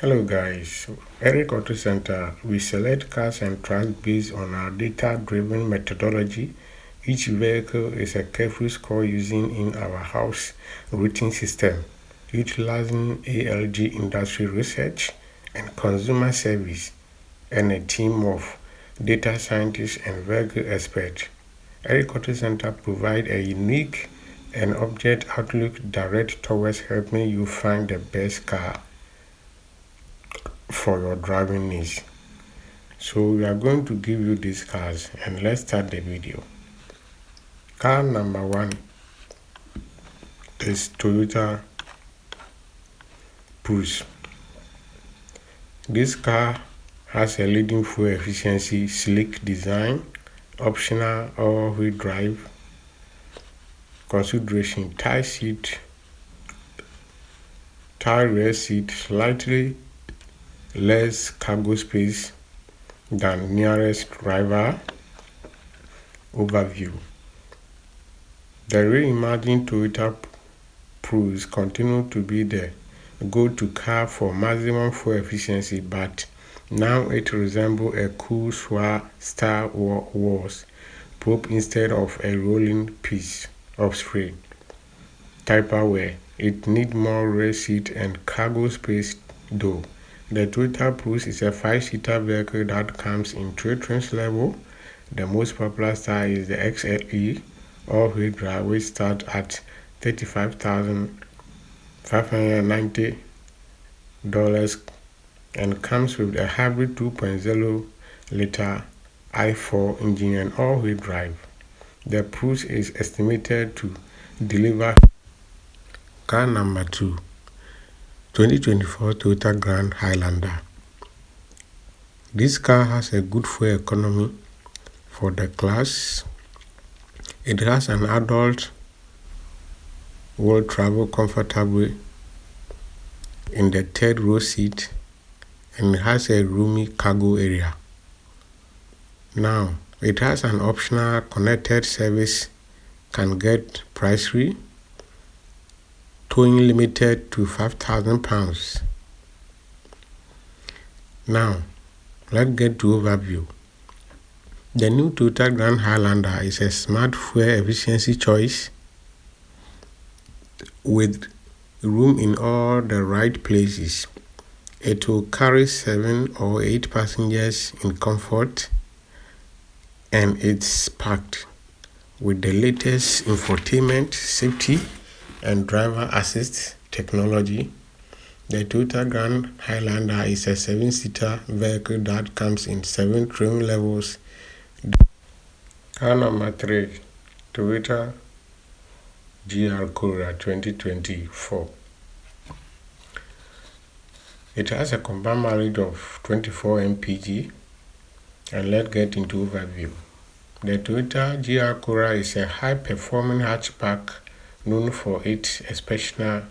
Hello guys, Eric Auto Center. We select cars and trucks based on our data-driven methodology. Each vehicle is a careful score using in our house routing system, utilizing ALG industry research and consumer service, and a team of data scientists and vehicle experts. Eric Auto Center provides a unique and object outlook direct towards helping you find the best car for your driving needs. So we are going to give you these cars, and let's start the video. Car number 1 is Toyota Prius. This car has a leading fuel efficiency, sleek design, optional all-wheel drive. Consideration: tie rear seat, slightly less cargo space than nearest rival. Overview: the reimagined Toyota Prius continues to be the go-to car for maximum fuel efficiency, but now it resembles a cool Star Wars probe instead of a rolling piece of spray. Tupperware: it needs more rear seat and cargo space though. The Toyota Prius is a 5-seater vehicle that comes in 3 trim levels. The most popular style is the XLE all-wheel drive, which starts at $35,590 and comes with a hybrid 2.0-liter i4 engine and all-wheel drive. The Prius is estimated to deliver. Car number 2, 2024 Toyota Grand Highlander. This car has a good fuel economy for the class. It has an adult will travel comfortably in the third row seat and has a roomy cargo area. Now, it has an optional connected service, can get price-free, towing limited to £5,000. Now, let's get to overview. The new Toyota Grand Highlander is a smart fuel efficiency choice with room in all the right places. It will carry 7 or 8 passengers in comfort, and it's packed with the latest infotainment, safety, and driver assist technology. The Toyota Grand Highlander is a 7-seater vehicle that comes in 7 trim levels. Car number 3, Toyota GR Corolla 2024. It has a combined mileage of 24 mpg, and let's get into overview. The Toyota GR Corolla is a high-performing hatchback known for its exceptional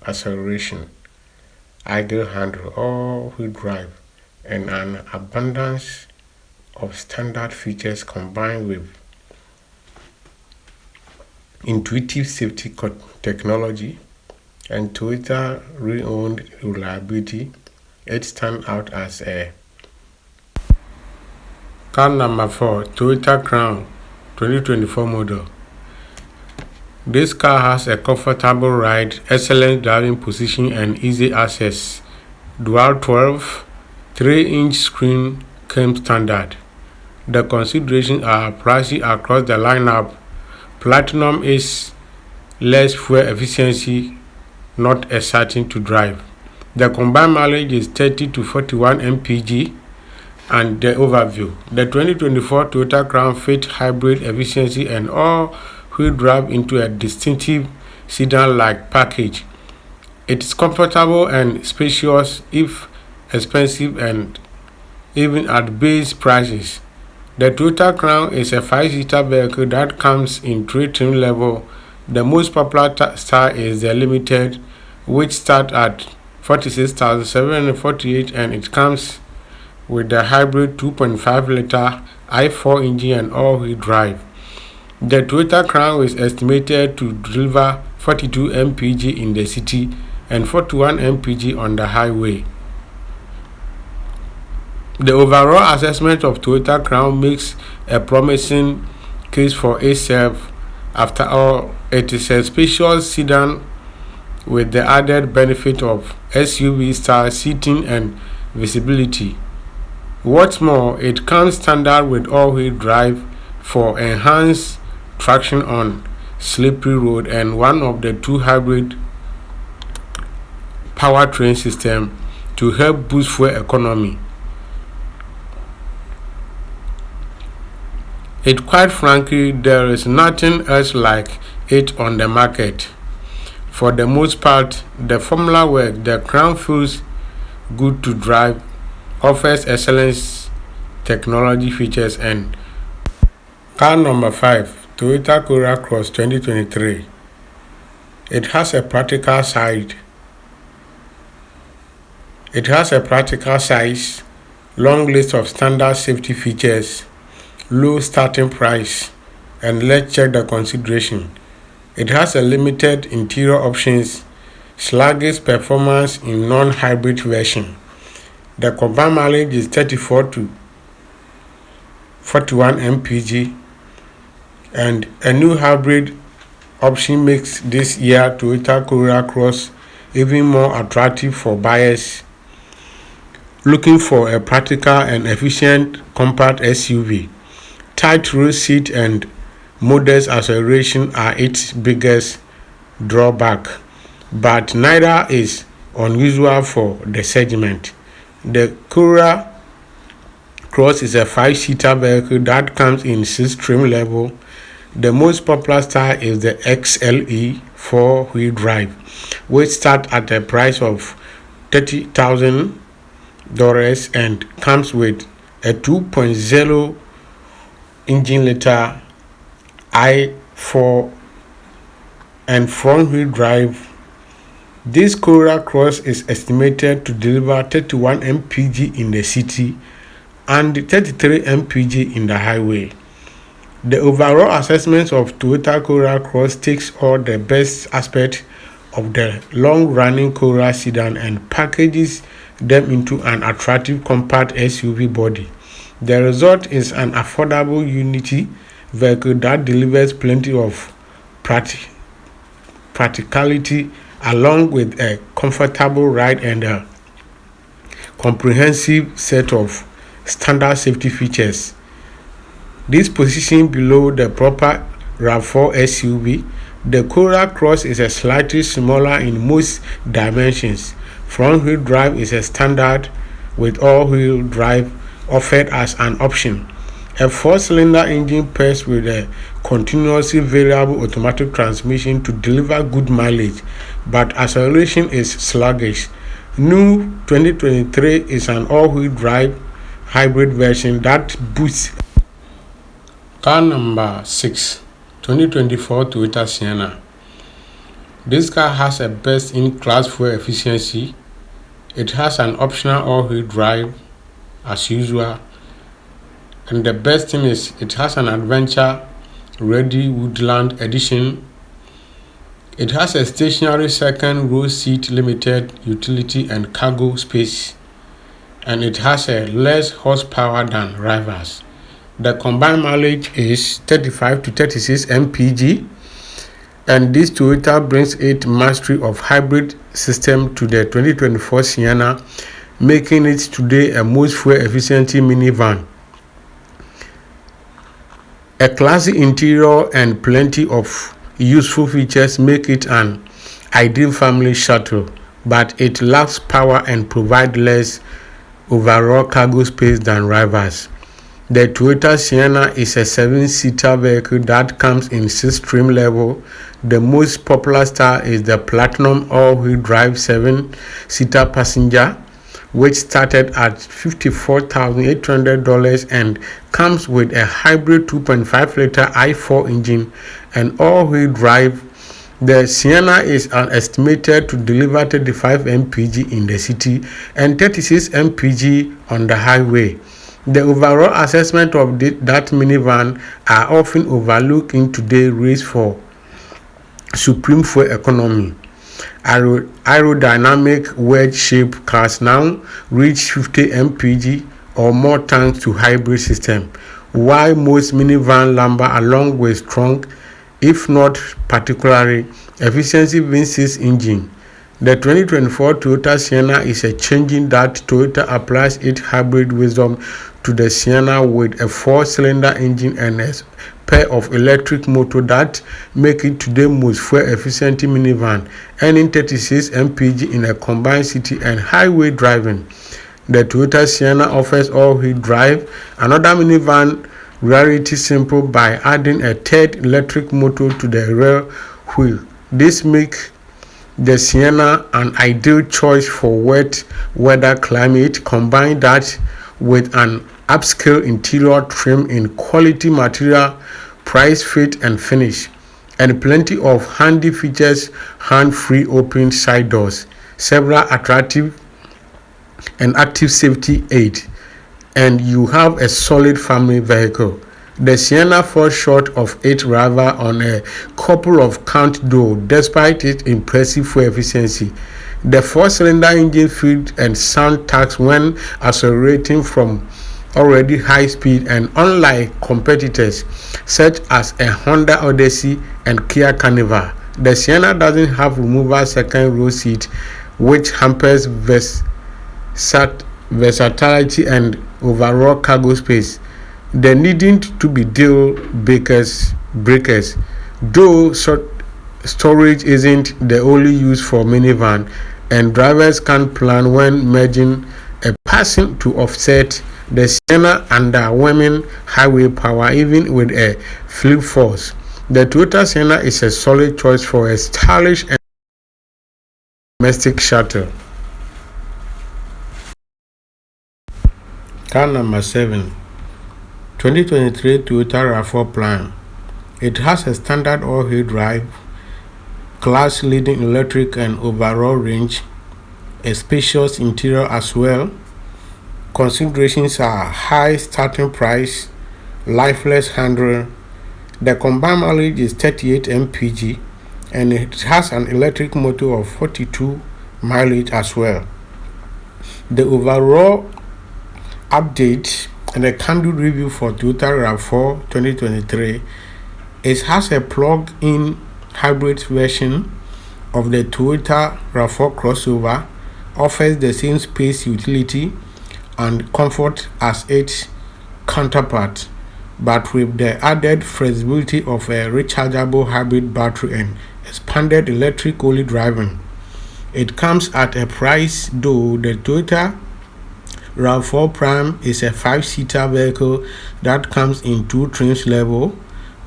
acceleration, idle handle, all-wheel drive, and an abundance of standard features combined with intuitive safety technology and Toyota renowned reliability. It stands out as a car number 4, Toyota Crown 2024 model. This car has a comfortable ride, excellent driving position, and easy access. Dual 12 3-inch screen came standard. The considerations are pricey across the lineup. Platinum is less fuel efficiency, not exciting to drive. The combined mileage is 30 to 41 mpg. And the overview: the 2024 Toyota Crown fits hybrid efficiency and all-wheel drive into a distinctive sedan-like package. It's comfortable and spacious, if expensive, and even at base prices. The Toyota Crown is a 5-seater vehicle that comes in 3 trim levels. The most popular style is the Limited, which starts at $46,748, and it comes with the hybrid 2.5-liter i4 engine and all-wheel drive. The Toyota Crown is estimated to deliver 42 mpg in the city and 41 mpg on the highway. The overall assessment of Toyota Crown makes a promising case for itself. After all, it is a spacious sedan with the added benefit of SUV-style seating and visibility. What's more, it comes standard with all-wheel drive for enhanced traction on slippery road and one of the two hybrid powertrain system to help boost fuel economy. Quite frankly, there is nothing else like it on the market. For the most part, the formula works. The Crown feels good to drive, offers excellent technology features, and car number 5, Toyota Corolla Cross 2023. It has a practical side. It has a practical size, long list of standard safety features, low starting price, and let's check the consideration. It has a limited interior options, sluggish performance in non-hybrid version. The combined mileage is 34 to 41 mpg, and a new hybrid option makes this year Toyota Corolla Cross even more attractive for buyers looking for a practical and efficient compact SUV. Tight row seat and modest acceleration are its biggest drawback, but neither is unusual for the segment. The Corolla Cross is a 5-seater vehicle that comes in 6 trim levels. The most popular style is the XLE 4-wheel drive, which starts at a price of $30,000 and comes with a 2.0 engine liter i4 and front-wheel drive. This Corolla Cross is estimated to deliver 31 mpg in the city and 33 mpg in the highway. The overall assessment of Toyota Corolla Cross takes all the best aspects of the long-running Corolla sedan and packages them into an attractive compact SUV body. The result is an affordable utility vehicle that delivers plenty of practicality along with a comfortable ride and a comprehensive set of standard safety features. This position below the proper RAV4 SUV, the Corolla Cross is a slightly smaller in most dimensions. Front-wheel drive is a standard with all-wheel drive offered as an option. A 4-cylinder engine pairs with a continuously variable automatic transmission to deliver good mileage, but acceleration is sluggish. New 2023 is an all-wheel drive hybrid version that boosts. Car number 6, 2024 Toyota Sienna. This car has a best-in-class fuel efficiency. It has an optional all-wheel drive as usual, and the best thing is it has an adventure-ready woodland edition. It has a stationary second row seat, limited utility and cargo space, and it has a less horsepower than rivals. The combined mileage is 35 to 36 mpg, and this Toyota brings its mastery of hybrid system to the 2024 Sienna, making it today a most fuel-efficient minivan. A classy interior and plenty of useful features make it an ideal family shuttle, but it lacks power and provides less overall cargo space than rivals. The Toyota Sienna is a 7-seater vehicle that comes in 6 trim levels. The most popular style is the Platinum all-wheel drive 7-seater passenger, which started at $54,800 and comes with a hybrid 2.5-liter i4 engine and all-wheel drive. The Sienna is estimated to deliver 35 mpg in the city and 36 mpg on the highway. The overall assessment of that minivan are often overlooked in today's race for supreme fuel economy. Aerodynamic wedge-shaped cars now reach 50 mpg or more thanks to hybrid system, while most minivan lumber along with strong, if not particularly efficiency V6 engine. The 2024 Toyota Sienna is a changing that Toyota applies its hybrid wisdom to the Sienna with a 4-cylinder engine and a pair of electric motors that make it today's most fuel-efficient minivan, earning 36 mpg in a combined city and highway driving. The Toyota Sienna offers all-wheel drive, another minivan rarity simple by adding a third electric motor to the rear wheel. This makes the Sienna an ideal choice for wet weather climate. Combine that with an upscale interior trim in quality material, price, fit and finish, and plenty of handy features, hand-free open side doors, several attractive and active safety aids, and you have a solid family vehicle. The Sienna falls short of its rival on a couple of counts though, despite its impressive fuel efficiency. The 4-cylinder engine feels and sound tax when accelerating from already high speed, and unlike competitors such as a Honda Odyssey and Kia Carnival, the Sienna doesn't have removable second row seat, which hampers versatility and overall cargo space. There needn't to be deal breakers, though storage isn't the only use for minivan, and drivers can plan when merging a passing to offset the Sienna underwhelming highway power even with a flip force. The Toyota Sienna is a solid choice for a stylish and domestic shuttle. Car number 7. 2023 Toyota RAV4 Prime. It has a standard all-wheel drive, class-leading electric and overall range, a spacious interior as well. Considerations are high starting price, lifeless handle. The combined mileage is 38 mpg, and it has an electric motor of 42 mileage as well. The overall update and a candid review for Toyota RAV4 2023. It has a plug-in hybrid version of the Toyota RAV4 crossover, offers the same space, utility and comfort as its counterpart, but with the added flexibility of a rechargeable hybrid battery and expanded electric-only driving. It comes at a price though. The Toyota RAV4 Prime is a 5-seater vehicle that comes in 2 trims level.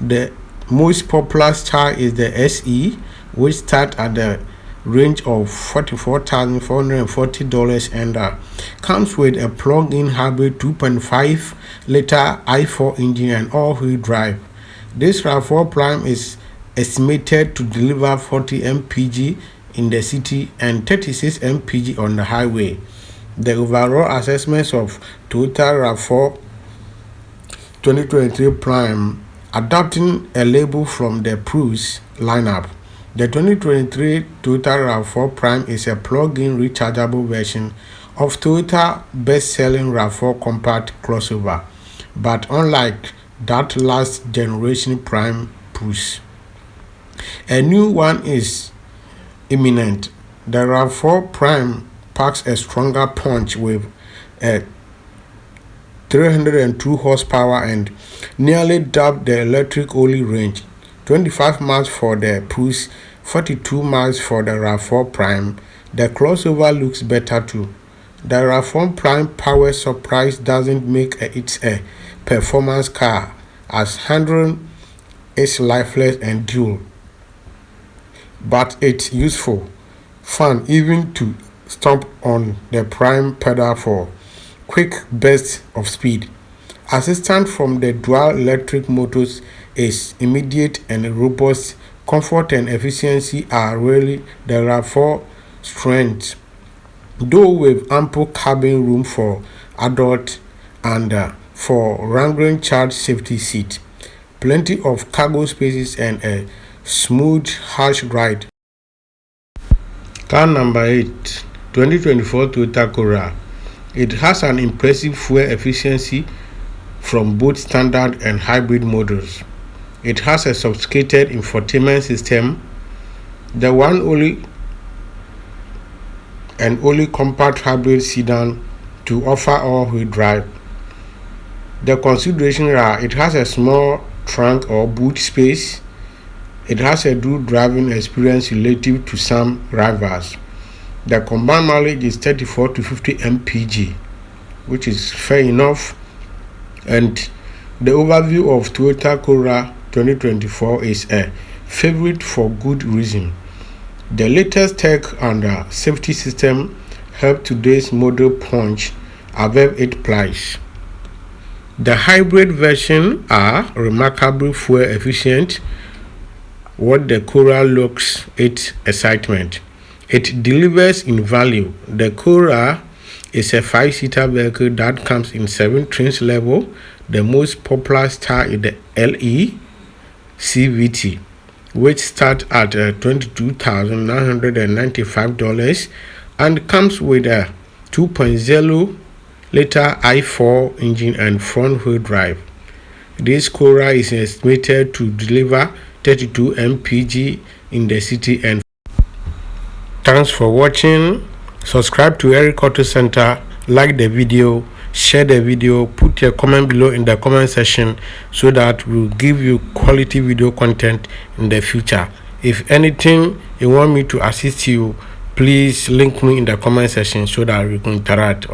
The most popular style is the SE, which starts at the range of $44,440 and comes with a plug-in hybrid 2.5-liter i4 engine and all-wheel drive. This RAV4 Prime is estimated to deliver 40 mpg in the city and 36 mpg on the highway. The overall assessments of Toyota RAV4 2023 Prime, adopting a label from the Prius lineup. The 2023 Toyota RAV4 Prime is a plug-in rechargeable version of Toyota's best-selling RAV4 compact crossover, but unlike that last generation Prime Prius, a new one is imminent. The RAV4 Prime packs a stronger punch with a 302 horsepower and nearly double the electric-only range. 25 miles for the Prius, 42 miles for the RAV4 Prime. The crossover looks better too. The RAV4 Prime power surprise doesn't make it a performance car, as handling is lifeless and dual, but it's useful, fun even to stomp on the Prime pedal for quick bursts of speed. Assistance from the dual electric motors is immediate and robust. Comfort and efficiency are really the RAV4 strengths, though with ample cabin room for adults and for wrangling child safety seat, plenty of cargo spaces and a smooth harsh ride. Car number 8, 2024 Toyota Corolla. It has an impressive fuel efficiency from both standard and hybrid models. It has a sophisticated infotainment system, the one only compact hybrid sedan to offer all-wheel drive. The considerations are: it has a small trunk or boot space. It has a dual driving experience relative to some rivals. The combined mileage is 34 to 50 mpg, which is fair enough. And the overview of Toyota Corolla 2024 is a favorite for good reason. The latest tech and safety system help today's model punch above its price. The hybrid version are remarkably fuel efficient. What the Corolla looks its excitement. It delivers in value. The Corolla is a 5-seater vehicle that comes in 7 trim levels. The most popular style is the LE CVT, which starts at $22,995 and comes with a 2.0-liter i4 engine and front-wheel drive. This Corolla is estimated to deliver 32 mpg in the city. And thanks for watching. Subscribe to Eric Auto Center, like the video, share the video, put your comment below in the comment section so that we'll give you quality video content in the future. If anything you want me to assist you, please link me in the comment section so that we can interact.